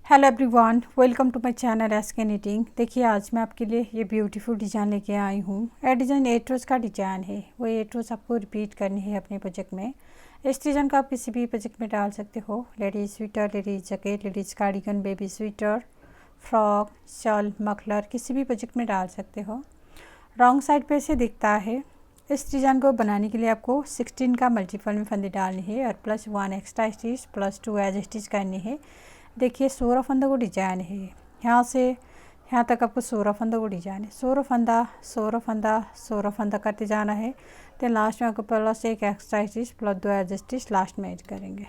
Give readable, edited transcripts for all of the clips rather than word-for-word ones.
Hello everyone, welcome to my channel SK knitting. देखिए आज मैं आपके लिए ये ब्यूटीफुल डिज़ाइन लेके आई हूँ। यह डिज़ाइन 8 रोज़ का डिज़ाइन है। वो 8 रोज़ आपको रिपीट करनी है अपने प्रोजेक्ट में। इस डिज़ाइन को आप किसी भी प्रोजेक्ट में डाल सकते हो। Ladies sweater, ladies jacket, ladies cardigan, baby sweater, frock, shawl, muffler, किसी भी प्रोजेक्ट में डाल सकते हो। रॉन्ग साइड पे से दिखता है। इस डिज़ाइन को बनाने के लिए आपको 16 का मल्टीपल में फंदे डालनी है और +1 एक्स्ट्रा स्टिच +2 एज स्टिच करनी है। देखिए 16 फंदों को डिजाइन है। यहाँ से यहाँ तक आपको 16 फंदों को डिजाइन है। 16 फंदा 16 फंदा 16 फंदा करते जाना है। तो लास्ट में आपको +1 extra stitch +2 as stitch last में ऐड करेंगे।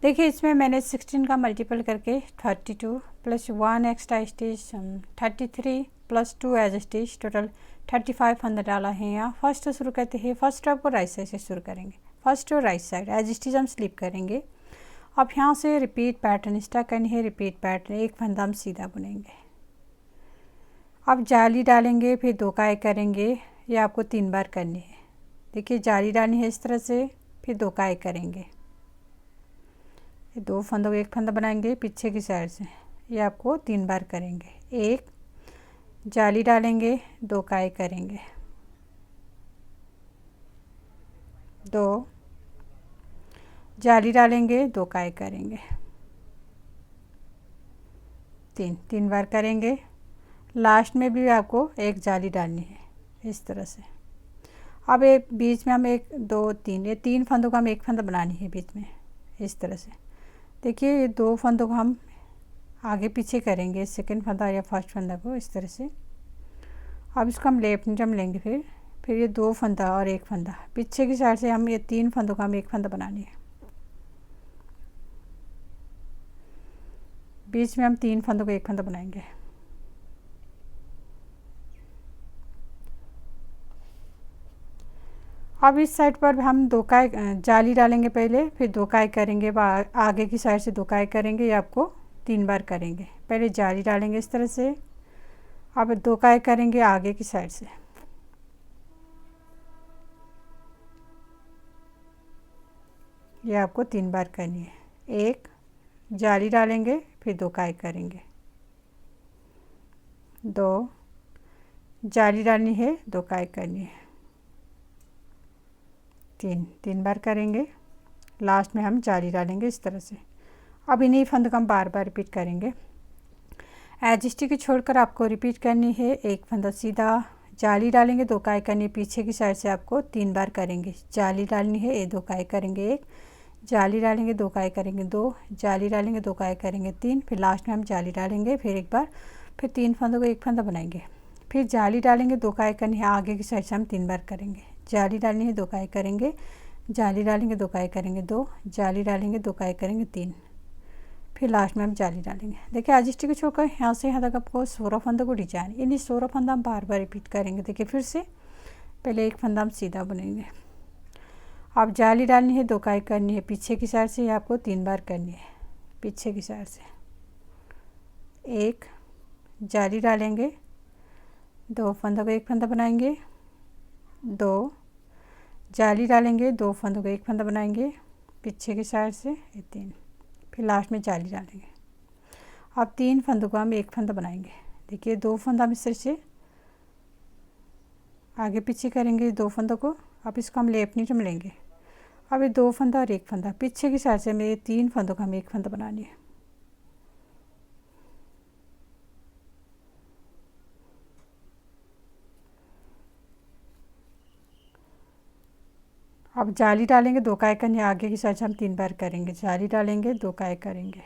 देखिए इसमें मैंने 16 का मल्टीपल करके 32 +1 extra stitch 33 +2 as stitch total 35 फंदा डाला है। यहाँ फर्स्ट शुरू करते हैं। फर्स्ट आपको राइट साइड से शुरू करेंगे। फर्स्ट और राइट साइड एज स्टिच हम स्लिप करेंगे। अब यहाँ से रिपीट पैटर्न स्टार्ट करनी है। रिपीट पैटर्न एक फंदा हम सीधा बुनेंगे। अब जाली डालेंगे, फिर 2 का 1 करेंगे। ये आपको 3 बार करनी है। देखिए जाली डालनी है इस तरह से, फिर 2 का 1 करेंगे। ये 2 फंदों को 1 फंदा बनाएंगे पीछे की साइड से। ये आपको 3 बार करेंगे। एक जाली डालेंगे, 2 का 1 करेंगे, 2 जाली डालेंगे, 2 का 1 करेंगे, 3 बार करेंगे। लास्ट में भी आपको एक जाली डालनी है इस तरह से। अब एक बीच में हम 1 2 3 ये 3 फंदों का हम 1 फंदा बनानी है बीच में इस तरह से। देखिए ये 2 फंदों को हम आगे पीछे करेंगे, सेकंड फंदा या फर्स्ट फंदा को इस तरह से। अब इसको हम लेफ्ट जम लेंगे। फिर ये 2 फंदा और 1 फंदा पीछे की साइड से हम ये 3 फंदों का हम 1 फंदा बनानी है। बीच में हम 3 फंदों को 1 फंदा बनाएंगे। अब इस साइड पर हम 2 का 1 जाली डालेंगे पहले, फिर 2 का 1 करेंगे। आगे की साइड से 2 का 1 करेंगे। ये आपको 3 बार करेंगे। पहले जाली डालेंगे इस तरह से। अब 2 का 1 करेंगे आगे की साइड से। ये आपको 3 बार करनी है। एक जाली डालेंगे, फिर 2 का 1 करेंगे, 2 जाली डालनी है, 2 का 1 करनी है, 3 बार करेंगे। लास्ट में हम जाली डालेंगे इस तरह से। अब इन्हीं फंद को हम बार बार रिपीट करेंगे। एज स्टिच छोड़कर आपको रिपीट करनी है। एक फंदा सीधा जाली डालेंगे, 2 का 1 करनी है। पीछे की साइड से आपको 3 बार करेंगे। जाली डालनी है, ये 2 का 1 करेंगे, एक जाली डालेंगे, 2 का 1 करेंगे, 2 जाली डालेंगे, 2 का 1 करेंगे, 3 फिर लास्ट में हम जाली डालेंगे, फिर एक बार, फिर 3 फंदों को 1 फंदा बनाएंगे। फिर जाली डालेंगे, 2 का 1 करनी है। आगे की साइड से हम 3 बार करेंगे। जाली डालनी है, 2 का 1 करेंगे, जाली डालेंगे, 2 का 1 करेंगे, 2 जाली डालेंगे, 2 का 1 करेंगे, 3 फिर लास्ट में हम जाली डालेंगे। देखिए आज स्टिच को छोड़कर यहाँ से यहाँ तक आपको 16 फंदों को डिजाइन, इन्हीं 16 फंदा हम बार बार रिपीट करेंगे। देखिए फिर से पहले एक फंदा हम सीधा बुनेंगे। अब जाली डालनी है, 2 का 1 करनी है। पीछे की साइड से आपको 3 बार करनी है। पीछे की साइड से एक जाली डालेंगे, 2 फंदों को 1 फंदा बनाएंगे, 2 जाली डालेंगे, 2 फंदों को 1 फंदा बनाएंगे। पीछे की साइड से ये 3 फिर लास्ट में जाली डालेंगे। अब 3 फंदों को हम 1 फंदा बनाएंगे। देखिए 2 फंदा हम इस तरह से आगे पीछे करेंगे 2 फंदों को। अब इसको हम लेफ्ट नीचे में लेंगे। अब ये 2 फंदा और 1 फंदा पीछे की साइड से मेरे 3 फंदों का हम 1 फंदा बनानी है। अब जाली डालेंगे, 2 का 1 करनी है। आगे की साइड से हम 3 बार करेंगे। जाली डालेंगे, 2 का 1 करेंगे,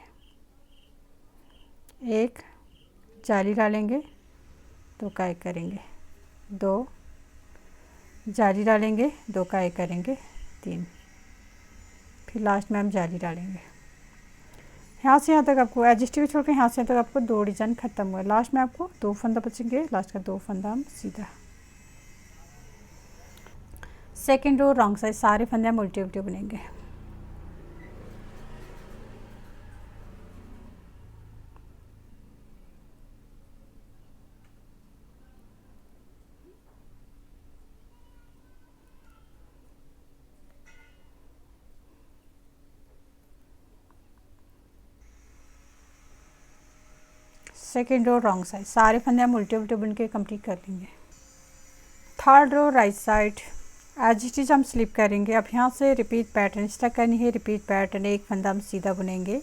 एक जाली डालेंगे, 2 का 1 करेंगे, 2 जाली डालेंगे, 2 का 1 करेंगे, 3 फिर लास्ट में हम जाली डालेंगे। यहाँ से यहाँ तक आपको एज स्टिच छोड़ के यहाँ से यहाँ तक आपको 2 डिजाइन खत्म हुआ। लास्ट में आपको 2 फंदा बचेंगे। लास्ट का 2 फंदा हम सीधा। सेकेंड रो रॉन्ग साइड सारे फंदे हम उल्टे उल्टे बुनेंगे। सेकेंड रो रॉन्ग साइड, सारे फंदे हम उल्टे उल्टे बुन के कंप्लीट कर लेंगे। Third row right side edge as it is slip करेंगे। अब यहाँ से रिपीट पैटर्न स्टार्ट करनी है। रिपीट पैटर्न, एक फंदा हम सीधा बुनेंगे।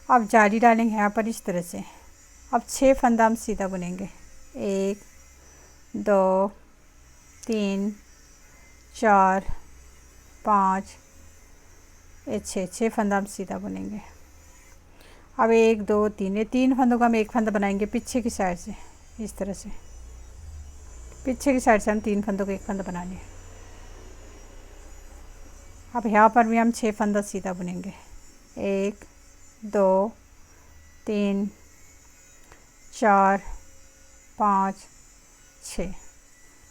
अब जाली डालेंगे यहाँ पर इस तरह से। अब 6 फंदा हम सीधा बुनेंगे, 1 2 3 4 5 6 फंदा हम सीधा बुनेंगे। अब 1 2 3, ये 3 फंदों का हम एक फंदा बनाएंगे पीछे की साइड से, इस तरह से। पीछे की साइड से हम 3 फंदों को एक फंदा बनाने। अब यहाँ पर भी हम 6 फंदा सीधा बुनेंगे, 1 2 3 4 5 6।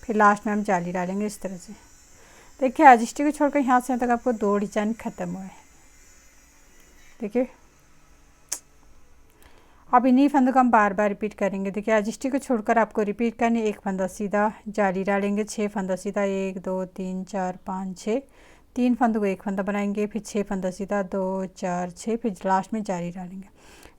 फिर लास्ट में हम जाली डालेंगे इस तरह से। देखिए एडजस्टी को छोड़कर यहाँ से यहाँ तक आपको 2 डिजाइन ख़त्म हुआ है। देखिए अब इन्हीं फंदों को हम बार बार रिपीट करेंगे। देखिए एडजस्टी को छोड़कर आपको रिपीट करनी, एक फंदा सीधा, जाली डालेंगे, 6 फंदा सीधा, 1 2 3 4 5 6, 3 फंदों को एक फंदा बनाएंगे, फिर 6 फंदा सीधा, 2 4 6, फिर लास्ट में जाली डालेंगे।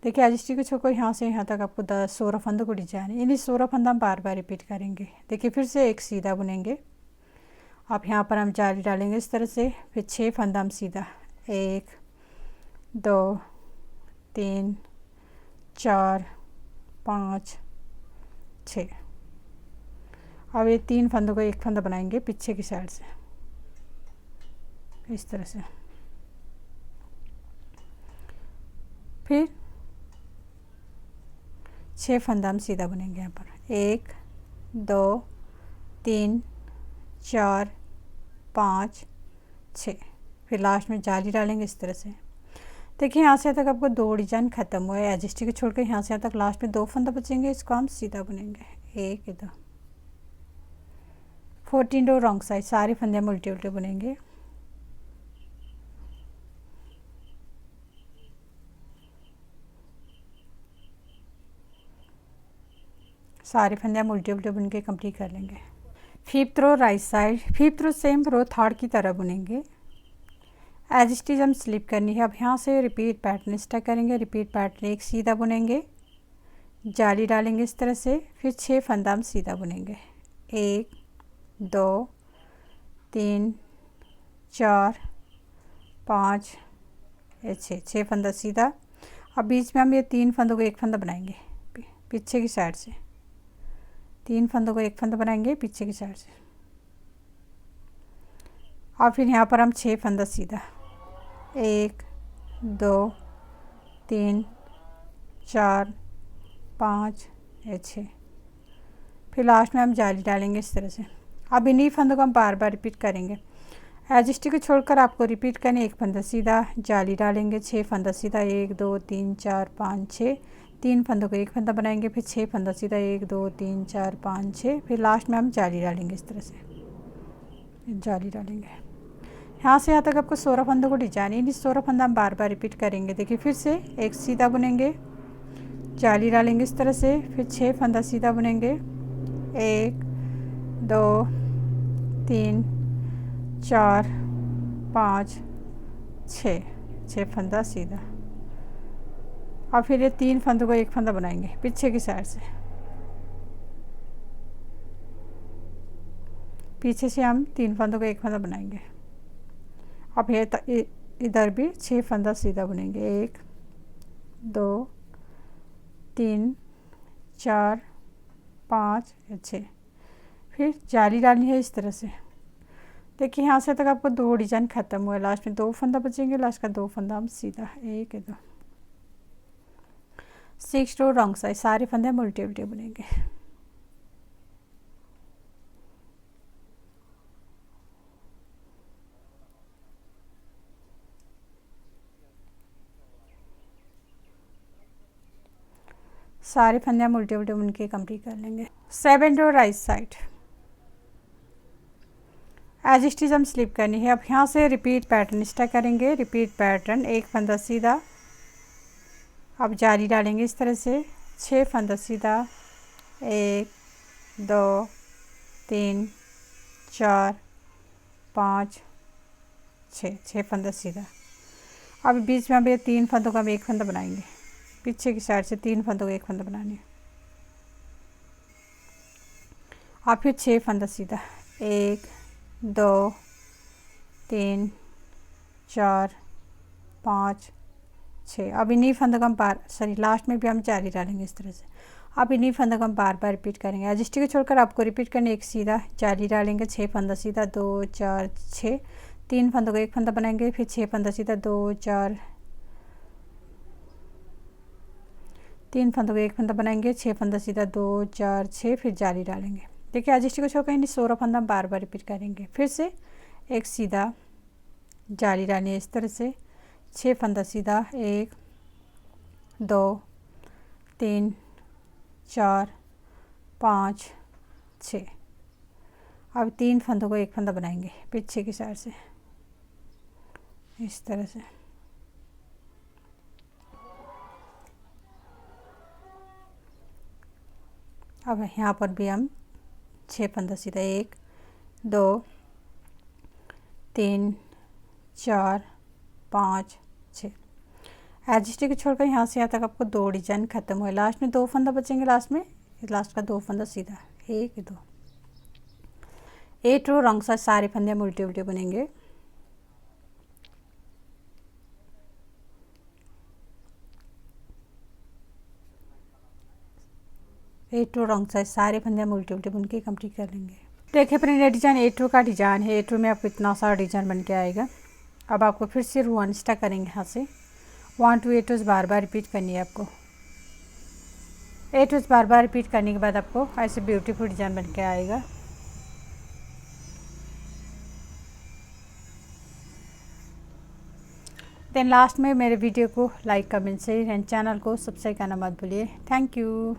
देखिए एडजस्टी को छोड़कर यहाँ से यहाँ तक आपको 16 फंदों को डिजाइन है। इन्हीं 16 फंदा हम बार बार रिपीट करेंगे। देखिए फिर से एक सीधा बुनेंगे। अब यहाँ पर हम जाली डालेंगे इस तरह से, फिर 6 फंदा हम सीधा, 1 2 3 4 5 6। अब ये 3 फंदों को एक फंदा बनाएंगे पीछे की साइड से, इस तरह से। फिर 6 फंदा हम सीधा बुनेंगे यहाँ पर, 1 2 3 4 5 6। फिर लास्ट में जाली डालेंगे इस तरह से। देखिए यहाँ से तक आपको 2 डिजाइन ख़त्म हुआ है। एडजस्टी को छोड़कर यहाँ से यहाँ तक लास्ट में 2 फंदा बचेंगे, इसको हम सीधा बुनेंगे, 1 2। 14 रो रॉन्ग साइड, सारे फंदे हम उल्टे उल्टे बुनेंगे। सारे फंदे हम उल्टे उल्टे बुन के कंप्लीट कर लेंगे। 5th रो राइट साइड, 5th रो सेम रो थर्ड की तरह बुनेंगे। एज स्टिच हम स्लिप करनी है। अब यहाँ से रिपीट पैटर्न स्टार्ट करेंगे। रिपीट पैटर्न, एक सीधा बुनेंगे, जाली डालेंगे इस तरह से, फिर 6 फंदा हम सीधा बुनेंगे, 1 2 3 4 5 6 फंदा सीधा। अब बीच में हम ये 3 फंदों को एक फंदा बनाएंगे पीछे की साइड से, 3 फंदों को एक फंदा बनाएंगे पीछे की साइड से। और फिर यहाँ पर हम 6 फंदा सीधा, 1 2 3 4 5 6। फिर लास्ट में हम जाली डालेंगे इस तरह से। अब इन्हीं फंदों को हम बार बार रिपीट करेंगे। एडजस्टी को छोड़कर आपको रिपीट करने, एक फंदा सीधा, जाली डालेंगे, 6 फंदा सीधा, 1 2 3 4 5 6, 3 फंदों को एक फंदा बनाएंगे, फिर 6 फंदा सीधा, 1 2 3 4 5 6। फिर लास्ट में हम जाली डालेंगे इस तरह से, जाली डालेंगे। यहाँ से यहाँ तक आपको 16 फंदों को डिजाइन, इन 16 फंदा हम बार बार रिपीट करेंगे। देखिए फिर से एक सीधा बुनेंगे, जाली डालेंगे इस तरह से, फिर 6 फंदा सीधा बुनेंगे, 1 2 3 4 5 6 फंदा सीधा। और फिर ये 3 फंदों को एक फंदा बनाएंगे पीछे की साइड से। पीछे से हम 3 फंदों को एक फंदा बनाएंगे। अब ये इधर भी 6 फंदा सीधा बुनेंगे, 1 2 3 4 5 6। फिर जाली डालनी है इस तरह से। देखिए यहाँ से तक आपको 2 डिजाइन ख़त्म हुआ है। लास्ट में 2 फंदा बचेंगे, लास्ट का 2 फंदा हम सीधा, 1 2। 6 रो रॉन्ग साइड, सारे फंदे हम उल्टे उल्टे बुनेंगे। सारे फंदे हम उल्टे उल्टे बुन के कंप्लीट कर लेंगे। 7 रो राइट साइड, एज स्टिच हम स्लिप करनी है। अब यहाँ से रिपीट पैटर्न स्टार्ट करेंगे। रिपीट पैटर्न, एक फंदा सीधा, अब जाली डालेंगे इस तरह से, 6 फंदा सीधा, 1 2 3 4 5 6 फंदा सीधा। अब बीच में अब ये 3 फंदों का हम एक फंदा बनाएंगे पीछे की साइड से 3 फंदों को एक फंदा बनाने, और फिर 6 फंदा सीधा, 1 2 3 4 5 6। अब इन्हीं फंदों को हम लास्ट में भी हम 4 ही डालेंगे इस तरह से। अब इन्हीं फंदों को हम बार बार रिपीट करेंगे। एडजस्टिंग को छोड़कर आपको रिपीट करने, एक सीधा 4 ही डालेंगे, 6 फंदा सीधा, 2 4 6, 3 फंदों को एक फंदा बनाएंगे, फिर 6 फंदा सीधा, 2 4 3 फंदों को एक फंदा बनाएंगे, 6 फंदा सीधा, 2 4 6, फिर जाली डालेंगे। देखिए एडजस्टिंग को छोड़कर इन 16 फंदा हम बार बार रिपीट करेंगे। फिर से एक सीधा जाली डालनी है इस तरह से, 6 फंदा सीधा, 1 2 3 4 5 6। अब 3 फंदों को एक फंदा बनाएंगे पीछे की साइड से इस तरह से। अब यहाँ पर भी हम 6 फंदा सीधा, 1 2 3 4 5 6। एडजस्टिंग को छोड़कर यहाँ से यहाँ तक आपको 2 डिजाइन खत्म हुए। लास्ट में 2 फंदा बचेंगे, लास्ट का 2 फंदा सीधा, 1 2। 8 रो रंग साथ सारे फंदे हम उल्टे उल्टे बनेंगे। एट रो रंग साथ सारे फंदे हम उल्टे उल्टे बुन के कंप्लीट कर लेंगे। देखिए फ्रेंड, ये डिजाइन 8 रो का डिजाइन है। 8 रो में आपको इतना सारा डिजाइन बन के आएगा। अब आपको फिर से रो 1 स्टार्ट करेंगे। यहाँ से 1 2 8 रोज बार बार रिपीट करनी है आपको। 8 रोज बार बार रिपीट करने के बाद आपको ऐसे ब्यूटीफुल डिजाइन बन के आएगा। देन लास्ट में मेरे वीडियो को like, comment, share and channel को सब्सक्राइब करना मत भूलिए। Thank you.